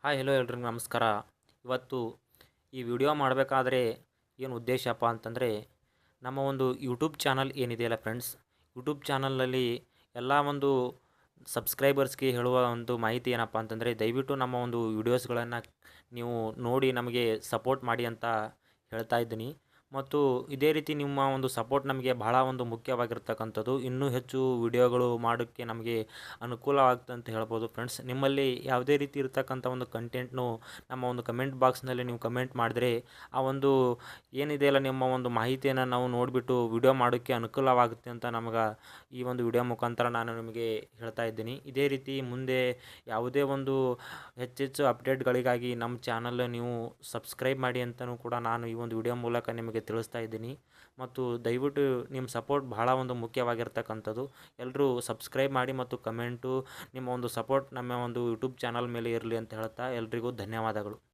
Hi hello ಎಲ್ರಿಗೂ ನಮಸ್ಕಾರ. ಇವತ್ತು ಈ ವಿಡಿಯೋ ಮಾಡಬೇಕಾದ್ರೆ ಏನು ಉದ್ದೇಶಪ್ಪ ಅಂತಂದರೆ, ನಮ್ಮ ಒಂದು ಯೂಟ್ಯೂಬ್ ಚಾನಲ್ ಏನಿದೆಯಲ್ಲ ಫ್ರೆಂಡ್ಸ್, ಯೂಟ್ಯೂಬ್ ಚಾನಲ್ನಲ್ಲಿ ಎಲ್ಲ ಒಂದು ಸಬ್ಸ್ಕ್ರೈಬರ್ಸ್ಗೆ ಹೇಳುವ ಒಂದು ಮಾಹಿತಿ ಏನಪ್ಪ ಅಂತಂದರೆ, ದಯವಿಟ್ಟು ನಮ್ಮ ಒಂದು ವಿಡಿಯೋಸ್ಗಳನ್ನು ನೀವು ನೋಡಿ ನಮಗೆ ಸಪೋರ್ಟ್ ಮಾಡಿ ಅಂತ ಹೇಳ್ತಾ ಇದ್ದೀನಿ. ಮತ್ತು ಇದೇ ರೀತಿ ನಿಮ್ಮ ಒಂದು ಸಪೋರ್ಟ್ ನಮಗೆ ಬಹಳ ಒಂದು ಮುಖ್ಯವಾಗಿರ್ತಕ್ಕಂಥದ್ದು. ಇನ್ನೂ ಹೆಚ್ಚು ವಿಡಿಯೋಗಳು ಮಾಡೋಕ್ಕೆ ನಮಗೆ ಅನುಕೂಲವಾಗುತ್ತೆ ಅಂತ ಹೇಳ್ಬೋದು ಫ್ರೆಂಡ್ಸ್. ನಿಮ್ಮಲ್ಲಿ ಯಾವುದೇ ರೀತಿ ಇರತಕ್ಕಂಥ ಒಂದು ಕಂಟೆಂಟ್ನು ನಮ್ಮ ಒಂದು ಕಮೆಂಟ್ ಬಾಕ್ಸ್ನಲ್ಲಿ ನೀವು ಕಮೆಂಟ್ ಮಾಡಿದ್ರೆ, ಆ ಒಂದು ಏನಿದೆಯಲ್ಲ ನಿಮ್ಮ ಒಂದು ಮಾಹಿತಿಯನ್ನು ನಾವು ನೋಡಿಬಿಟ್ಟು ವಿಡಿಯೋ ಮಾಡೋಕ್ಕೆ ಅನುಕೂಲವಾಗುತ್ತೆ ಅಂತ ನಮಗೆ ಈ ಒಂದು ವಿಡಿಯೋ ಮುಖಾಂತರ ನಾನು ನಿಮಗೆ ಹೇಳ್ತಾ ಇದ್ದೀನಿ. ಇದೇ ರೀತಿ ಮುಂದೆ ಯಾವುದೇ ಒಂದು ಹೆಚ್ಚೆಚ್ಚು ಅಪ್ಡೇಟ್ಗಳಿಗಾಗಿ ನಮ್ಮ ಚಾನಲ್ ನೀವು ಸಬ್ಸ್ಕ್ರೈಬ್ ಮಾಡಿ ಅಂತಲೂ ಕೂಡ ನಾನು ಈ ಒಂದು ವಿಡಿಯೋ ಮೂಲಕ ನಿಮಗೆ ತಿಳಿಸ್ತಾ ಇದ್ದೀನಿ. ಮತ್ತು ದಯವಿಟ್ಟು ನಿಮ್ಮ ಸಪೋರ್ಟ್ ಬಹಳ ಒಂದು ಮುಖ್ಯವಾಗಿರ್ತಕ್ಕಂಥದ್ದು. ಎಲ್ಲರೂ ಸಬ್ಸ್ಕ್ರೈಬ್ ಮಾಡಿ ಮತ್ತು ಕಮೆಂಟು ನಿಮ್ಮ ಒಂದು ಸಪೋರ್ಟ್ ನಮ್ಮ ಒಂದು ಯೂಟ್ಯೂಬ್ ಚಾನಲ್ ಮೇಲೆ ಇರಲಿ ಅಂತ ಹೇಳ್ತಾ ಎಲ್ರಿಗೂ ಧನ್ಯವಾದಗಳು.